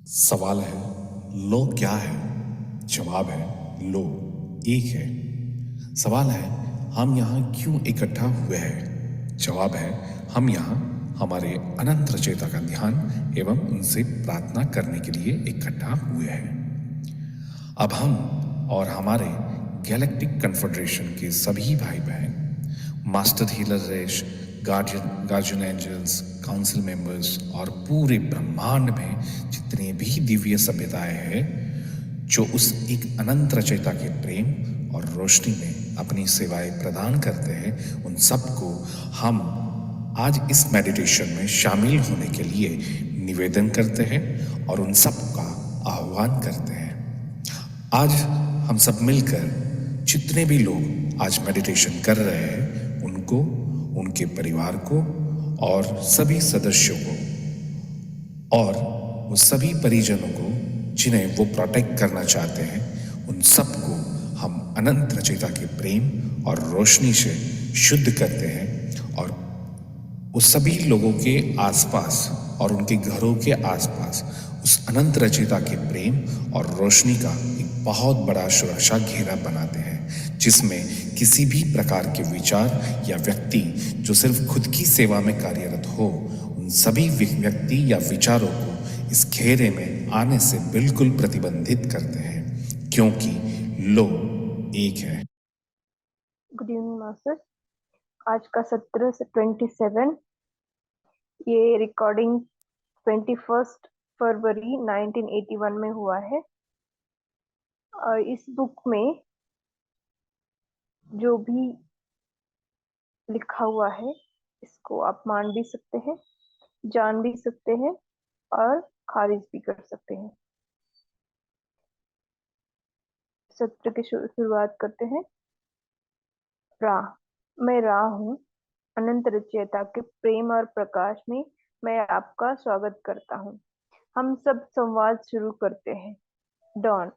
सवाल है लो क्या है? जवाब है लो एक है। सवाल है हम यहाँ क्यों इकट्ठा हुए हैं? जवाब है हम यहाँ हमारे अनंत रचयिता का ध्यान एवं उनसे प्रार्थना करने के लिए इकट्ठा हुए हैं। अब हम और हमारे गैलेक्टिक कन्फेडरेशन के सभी भाई बहन, मास्टर हीलर रेश, गार्जियन एंजल्स, काउंसिल मेंबर्स और पूरे ब्रह्मांड में जितने भी दिव्य सभ्यताएं हैं जो उस एक अनंत रचयिता के प्रेम और रोशनी में अपनी सेवाएं प्रदान करते हैं, उन सबको हम आज इस मेडिटेशन में शामिल होने के लिए निवेदन करते हैं और उन सब का आह्वान करते हैं। आज हम सब मिलकर जितने भी लोग आज मेडिटेशन कर रहे हैं उनको, उनके परिवार को और सभी सदस्यों को और वो सभी परिजनों को जिन्हें वो प्रोटेक्ट करना चाहते हैं, उन सबको हम अनंत रचयिता के प्रेम और रोशनी से शुद्ध करते हैं और उस सभी लोगों के आसपास और उनके घरों के आसपास उस अनंत रचयिता के प्रेम और रोशनी का एक बहुत बड़ा सुरक्षा घेरा बनाते हैं, जिसमें किसी भी प्रकार के विचार या व्यक्ति जो सिर्फ खुद की सेवा में कार्यरत हो, उन सभी व्यक्ति या विचारों को इस घेरे में आने से बिल्कुल प्रतिबंधित करते हैं, क्योंकि लो एक है। Good evening master. आज का सत्र 27, ये रिकॉर्डिंग 21 फरवरी 1981 में हुआ है। और इस बुक में जो भी लिखा हुआ है इसको आप मान भी सकते हैं, जान भी सकते हैं और खारिज भी कर सकते हैं। सत्र की शुरुआत करते हैं। राह, मैं राह हूँ, अनंत रचयिता के प्रेम और प्रकाश में मैं आपका स्वागत करता हूँ। हम सब संवाद शुरू करते हैं। डॉन,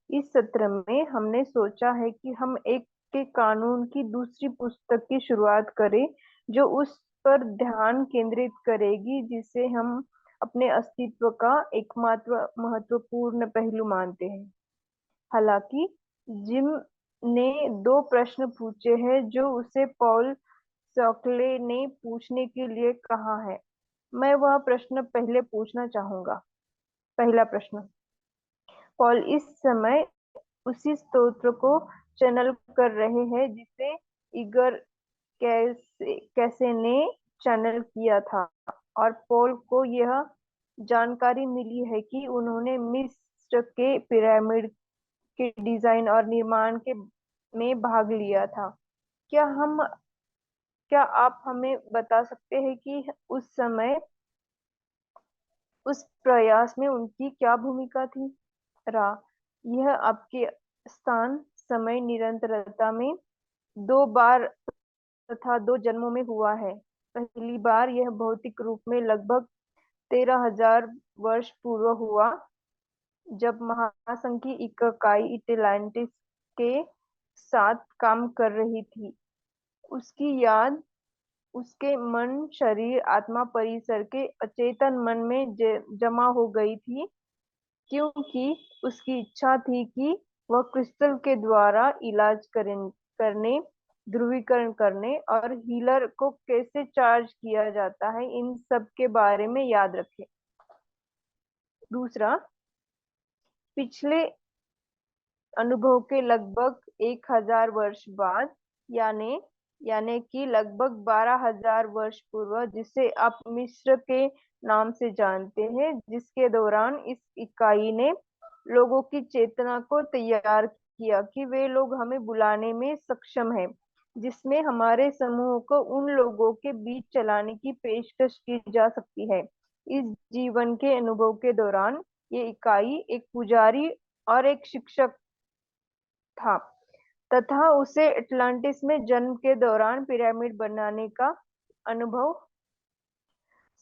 इस सत्र में हमने सोचा है कि हम एक के कानून की दूसरी पुस्तक की शुरुआत करें जो उस पर ध्यान केंद्रित करेगी जिसे हम अपने अस्तित्व का एकमात्र महत्वपूर्ण पहलू मानते हैं। हालांकि जिम ने 2 प्रश्न पूछे हैं जो उसे पॉल सॉकले ने पूछने के लिए कहा है। मैं वह प्रश्न पहले पूछना चाहूंगा। पहला प्रश्न, पॉल इस समय उसी स्तोत्र को चैनल कर रहे हैं जिसे इगर कैसे ने चैनल किया था, और पॉल को यह जानकारी मिली है कि उन्होंने मिस्र के पिरामिड के डिजाइन और निर्माण के में भाग लिया था। क्या हम क्या आप हमें बता सकते हैं कि उस समय उस प्रयास में उनकी क्या भूमिका थी? रा, यह आपके स्थान समय निरंतरता में 2 बार तथा 2 जन्मों में हुआ है। पहली बार यह भौतिक रूप में लगभग 13,000 वर्ष पूर्व हुआ, जब महासंघ की इकाई एटलांटिस के साथ काम कर रही थी। उसकी याद उसके मन, शरीर, आत्मा परिसर के अचेतन मन में जमा हो गई थी, क्योंकि उसकी इच्छा थी कि वह क्रिस्टल के द्वारा इलाज करने, ध्रुवीकरण करने और हीलर को कैसे चार्ज किया जाता है, इन सब के बारे में याद रखे। दूसरा, पिछले अनुभव के लगभग 1,000 वर्ष बाद, यानी यानी कि लगभग 12,000 वर्ष पूर्व, जिसे आप मिस्र के नाम से जानते हैं, जिसके दौरान इस इकाई ने लोगों की चेतना को तैयार किया कि वे लोग हमें बुलाने में सक्षम हैं, जिसमें हमारे समूह को उन लोगों के बीच चलाने की पेशकश की जा सकती है। इस जीवन के अनुभव के दौरान ये इकाई एक पुजारी और एक शिक्षक था, तथा उसे अटलांटिस में जन्म के दौरान पिरामिड बनाने का अनुभव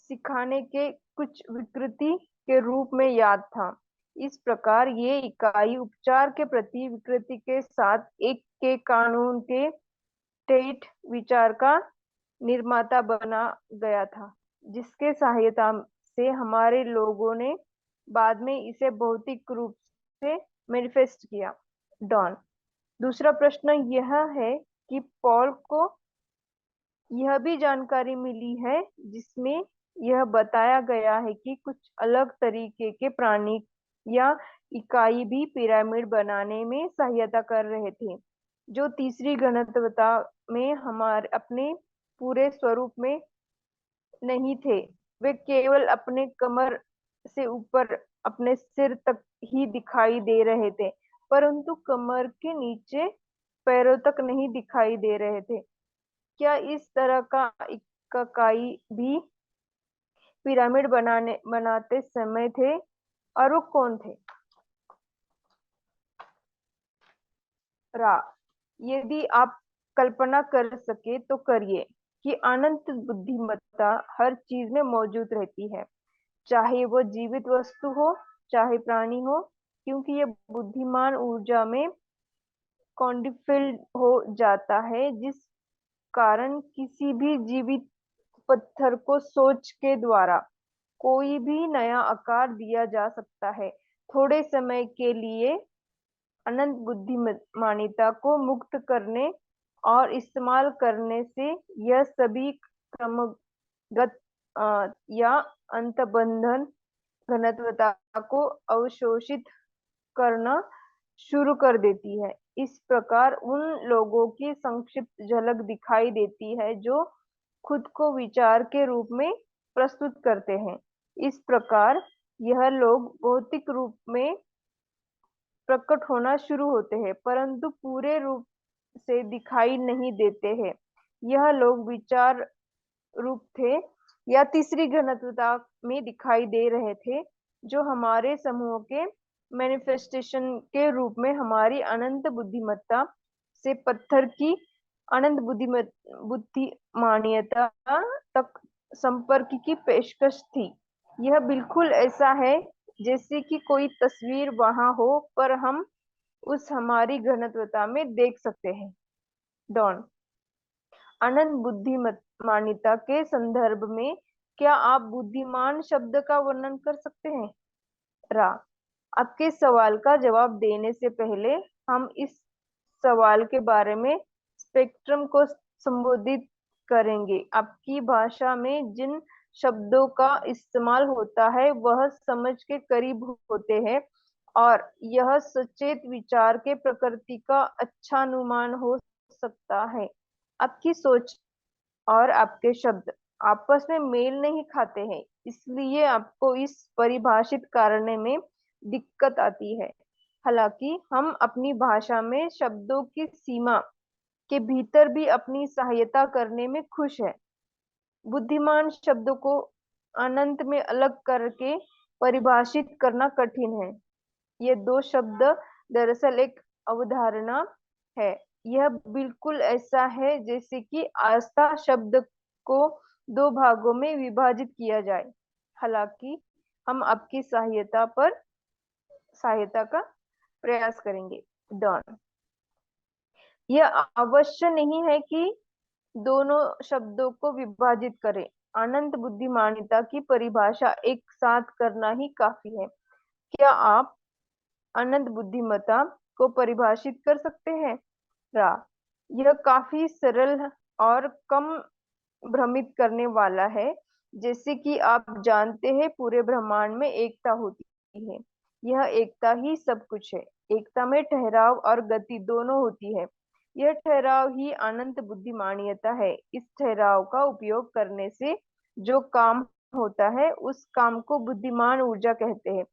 सिखाने के कुछ विकृति के रूप में याद था। इस प्रकार ये इकाई उपचार के प्रति विकृति के साथ एक के कानून के ठेठ विचार का निर्माता बना गया था, जिसके सहायता से हमारे लोगों ने बाद में इसे भौतिक रूप से मैनिफेस्ट किया। डॉन: दूसरा प्रश्न यह है कि पॉल को यह भी जानकारी मिली है जिसमें यह बताया गया है कि कुछ अलग तरीके के प्राणी या इकाई भी पिरामिड बनाने में सहायता कर रहे थे, जो तीसरी घनत्वता में हमारे अपने पूरे स्वरूप में नहीं थे। वे केवल अपने कमर से ऊपर अपने सिर तक ही दिखाई दे रहे थे, परंतु कमर के नीचे पैरों तक नहीं दिखाई दे रहे थे। क्या इस तरह का इकाई भी पिरामिड बनाते समय थे, और वो कौन थे? रा: यदि आप कल्पना कर सके तो करिए कि अनंत बुद्धिमत्ता हर चीज में मौजूद रहती है, चाहे वो जीवित वस्तु हो चाहे प्राणी हो, क्योंकि ये बुद्धिमान ऊर्जा में कॉन्डिफिल्ड हो जाता है, जिस कारण किसी भी जीवित पत्थर को सोच के द्वारा कोई भी नया आकार दिया जा सकता है। थोड़े समय के लिए अनंत बुद्धिमानिता को मुक्त करने और इस्तेमाल करने से यह सभी क्रमगत या अंतबंधन घनत्वता को अवशोषित करना शुरू कर देती है। इस प्रकार उन लोगों की संक्षिप्त झलक दिखाई देती है जो खुद को विचार के रूप में प्रस्तुत करते हैं। इस प्रकार यह लोग भौतिक रूप में प्रकट होना शुरू होते हैं, परंतु पूरे रूप से दिखाई नहीं देते हैं। यह लोग विचार रूप थे या तीसरी घनत्वता में दिखाई दे रहे थे, जो हमारे समूह के मैनिफेस्टेशन के रूप में हमारी अनंत बुद्धिमत्ता से पत्थर की अनंत बुद्धिमानियता तक संपर्क की पेशकश थी। यह बिल्कुल ऐसा है जैसे कि कोई तस्वीर वहां हो पर हम उस हमारी घनत्वता में देख सकते हैं। डॉन: अनंत बुद्धिमानिता के संदर्भ में क्या आप बुद्धिमान शब्द का वर्णन कर सकते हैं? रा: आपके सवाल का जवाब देने से पहले हम इस सवाल के बारे में स्पेक्ट्रम को संबोधित करेंगे। आपकी भाषा में जिन शब्दों का इस्तेमाल होता है वह समझ के करीब होते हैं, और यह सचेत विचार के प्रकृति का अच्छा अनुमान हो सकता है। आपकी सोच और आपके शब्द आपस में मेल नहीं खाते हैं, इसलिए आपको इस परिभाषित करने में दिक्कत आती है। हालांकि हम अपनी भाषा में शब्दों की सीमा के भीतर भी अपनी सहायता करने में खुश है। बुद्धिमान शब्दों को अनंत में अलग करके परिभाषित करना कठिन है। ये दो शब्द दरअसल एक अवधारणा है। यह बिल्कुल ऐसा है जैसे कि आस्था शब्द को दो भागों में विभाजित किया जाए। हालांकि हम आपकी सहायता का प्रयास करेंगे। डॉन: यह अवश्य नहीं है कि दोनों शब्दों को विभाजित करें। अनंत बुद्धिमानिता की परिभाषा एक साथ करना ही काफी है। क्या आप अनंत बुद्धिमत्ता को परिभाषित कर सकते हैं? रा: यह काफी सरल और कम भ्रमित करने वाला है। जैसे कि आप जानते हैं, पूरे ब्रह्मांड में एकता होती है। यह एकता ही सब कुछ है। एकता में ठहराव और गति दोनों होती है। यह ठहराव ही अनंत बुद्धिमानियता है। इस ठहराव का उपयोग करने से जो काम होता है उस काम को बुद्धिमान ऊर्जा कहते हैं।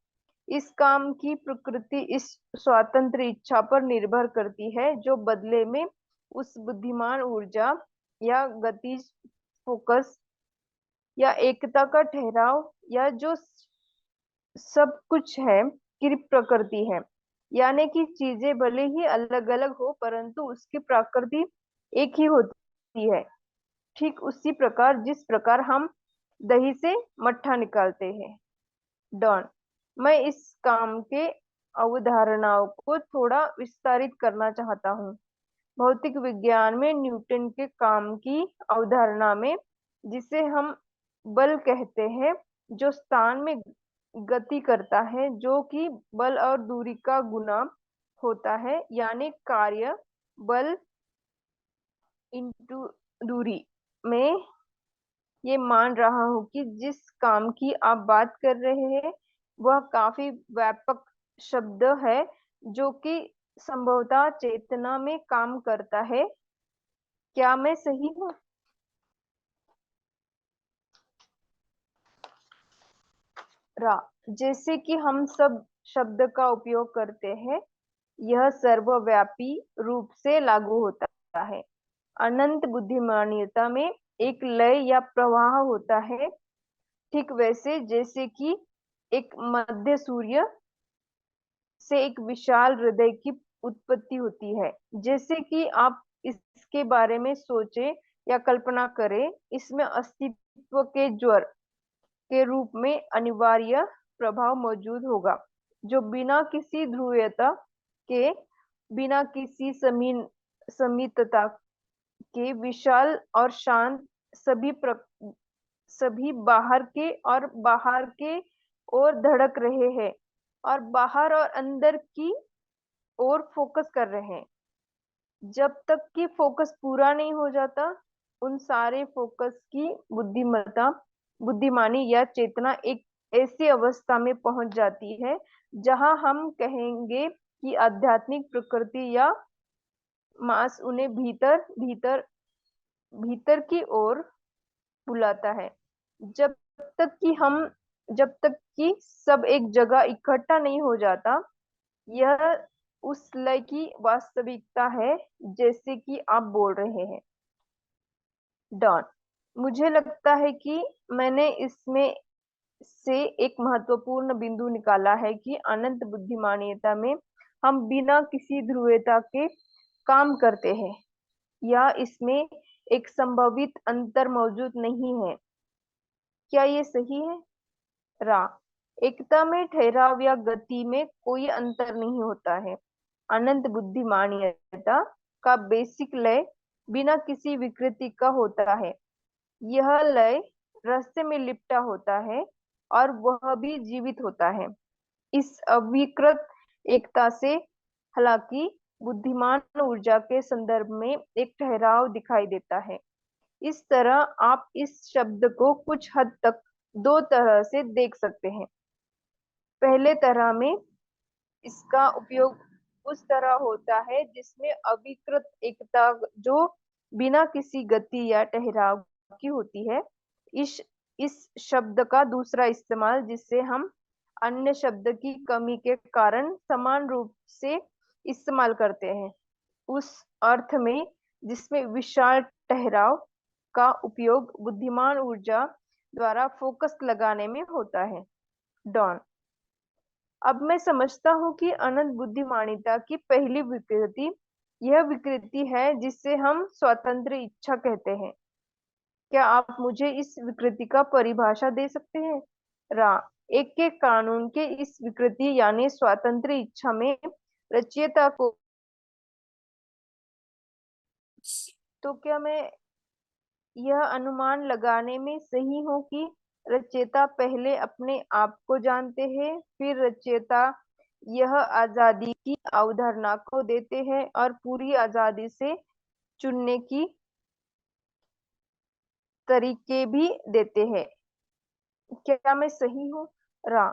इस काम की प्रकृति इस स्वतंत्र इच्छा पर निर्भर करती है जो बदले में उस बुद्धिमान ऊर्जा या गति, फोकस या एकता का ठहराव या जो सब कुछ है की प्रकृति है। यानी कि चीजें भले ही अलग अलग हो परंतु उसकी प्रकृति एक ही होती है। ठीक उसी प्रकार जिस प्रकार हम दही से मट्ठा निकालते हैं। डॉन: मैं इस काम के अवधारणाओं को थोड़ा विस्तारित करना चाहता हूँ। भौतिक विज्ञान में न्यूटन के काम की अवधारणा में, जिसे हम बल कहते हैं, जो स्थान में गति करता है, जो कि बल और दूरी का गुना होता है, यानी कार्य बल इंटू दूरी। मैं ये मान रहा हूं कि जिस काम की आप बात कर रहे हैं वह काफी व्यापक शब्द है, जो कि संभवतः चेतना में काम करता है। क्या मैं सही हूँ? रा, जैसे कि हम सब शब्द का उपयोग करते हैं, यह सर्वव्यापी रूप से लागू होता है। अनंत बुद्धिमानियता में एक लय या प्रवाह होता है, ठीक वैसे जैसे कि एक मध्य सूर्य से एक विशाल हृदय की उत्पत्ति होती है। जैसे कि आप इसके बारे में सोचें या कल्पना करें, इसमें अस्तित्व के ज्वर के रूप में अनिवार्य प्रभाव मौजूद होगा, जो बिना किसी ध्रुवीयता के, बिना किसी समीतता के विशाल और शांत, सभी बाहर के ओर धड़क रहे हैं और बाहर और अंदर की ओर फोकस कर रहे हैं। जब तक कि फोकस पूरा नहीं हो जाता, उन सारे फोकस की बुद्धिमानी या चेतना एक ऐसी अवस्था में पहुंच जाती है जहां हम कहेंगे कि आध्यात्मिक प्रकृति या मास उन्हें भीतर भीतर भीतर की ओर बुलाता है। जब जब तक कि सब एक जगह इकट्ठा नहीं हो जाता, यह उस लय की वास्तविकता है, जैसे कि आप बोल रहे हैं। डॉन, मुझे लगता है कि मैंने इसमें से एक महत्वपूर्ण बिंदु निकाला है कि अनंत बुद्धिमानियता में हम बिना किसी ध्रुवीयता के काम करते हैं, या इसमें एक संभावित अंतर मौजूद नहीं है। क्या ये सही है? रा, एकता में ठहराव या गति में कोई अंतर नहीं होता है। अनंत बुद्धिमानियता का बेसिक लय बिना किसी विकृति का होता है। यह लय रास्ते में लिपटा होता है और वह भी जीवित होता है। इस अविकृत एकता से हालांकि बुद्धिमान ऊर्जा के संदर्भ में एक ठहराव दिखाई देता है। इस तरह आप इस शब्द को कुछ हद तक दो तरह से देख सकते हैं। पहले तरह में इसका उपयोग उस तरह होता है जिसमें अविकृत एकता जो बिना किसी गति या ठहराव की होती है। इस शब्द का दूसरा इस्तेमाल, जिससे हम अन्य शब्द की कमी के कारण समान रूप से इस्तेमाल करते हैं, उस अर्थ में जिसमें विशाल ठहराव का उपयोग बुद्धिमान ऊर्जा द्वारा फोकस लगाने में होता है। डॉन, अब मैं समझता हूँ कि अनंत बुद्धिमानिता की पहली विकृति यह विकृति है जिसे हम स्वतंत्र इच्छा कहते हैं। क्या आप मुझे इस विकृति का परिभाषा दे सकते हैं? रा, एक के कानून के इस विकृति यानी स्वतंत्र इच्छा में रचयिता को, तो क्या मैं यह अनुमान लगाने में सही हूँ कि रचयिता पहले अपने आप को जानते हैं, फिर रचयिता यह आजादी की अवधारणा को देते हैं और पूरी आजादी से चुनने की तरीके भी देते हैं? क्या मैं सही हूँ? रा,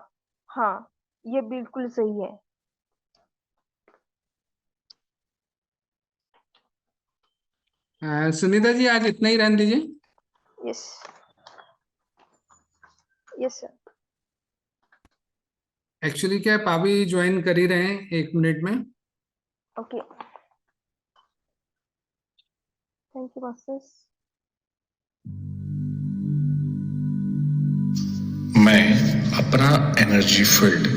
हाँ, ये बिल्कुल सही है। सुनीता जी, आज इतना ही रहने दीजिए। Yes, yes sir. एक्चुअली क्या है, पाभी ज्वाइन कर ही रहे हैं 1 मिनट में। Okay, thank you masters. मैं अपना एनर्जी फील्ड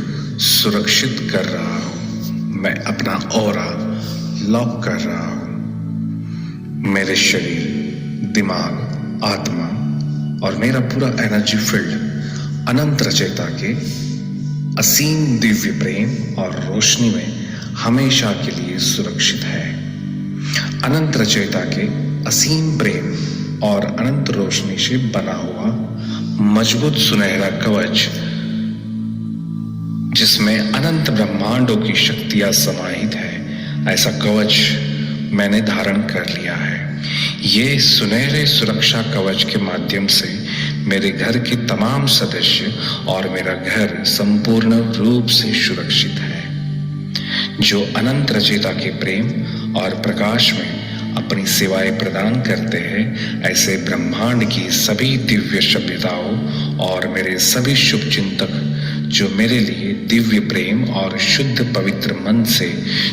सुरक्षित कर रहा हूं। मैं अपना ऑरा लॉक कर रहा हूं। मेरे शरीर, दिमाग, आत्मा और मेरा पूरा एनर्जी फील्ड अनंत रचयिता के असीम दिव्य प्रेम और रोशनी में हमेशा के लिए सुरक्षित है। अनंत रचयिता के असीम प्रेम और अनंत रोशनी से बना हुआ मजबूत सुनहरा कवच जिसमें अनंत ब्रह्मांडों की शक्तियां समाहित है, ऐसा कवच मैंने धारण कर लिया है। ये सुनहरे सुरक्षा कवच के माध्यम से मेरे घर के तमाम सदस्य और मेरा घर संपूर्ण रूप से सुरक्षित है। जो अनंत रचयिता के प्रेम और प्रकाश में अपनी सेवाएं प्रदान करते हैं, ऐसे ब्रह्मांड की सभी दिव्य सभ्यताओं और मेरे सभी शुभ चिंतक जो मेरे लिए दिव्य प्रेम और शुद्ध पवित्र मन से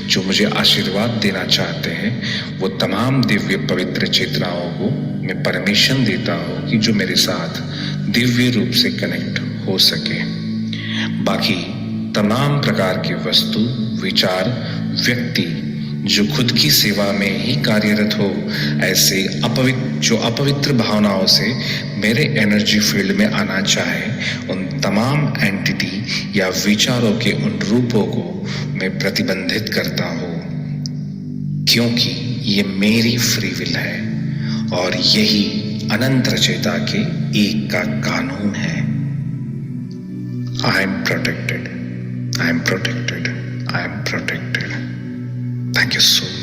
जो मुझे आशीर्वाद देना चाहते हैं, वो तमाम दिव्य पवित्र चेतनाओं को मैं परमिशन देता हूँ कि जो मेरे साथ दिव्य रूप से कनेक्ट हो सके। बाकी तमाम प्रकार की वस्तु, विचार, व्यक्ति जो खुद की सेवा में ही कार्यरत हो, ऐसे अपवित्र भावनाओं से मेरे एनर्जी फील्ड में आना चाहे, उन तमाम एंटिटी या विचारों के उन रूपों को मैं प्रतिबंधित करता हूँ, क्योंकि ये मेरी फ्री विल है और यही अनंत रचयिता के एक का कानून है। I am protected, I am protected, I am protected. Thank you so much.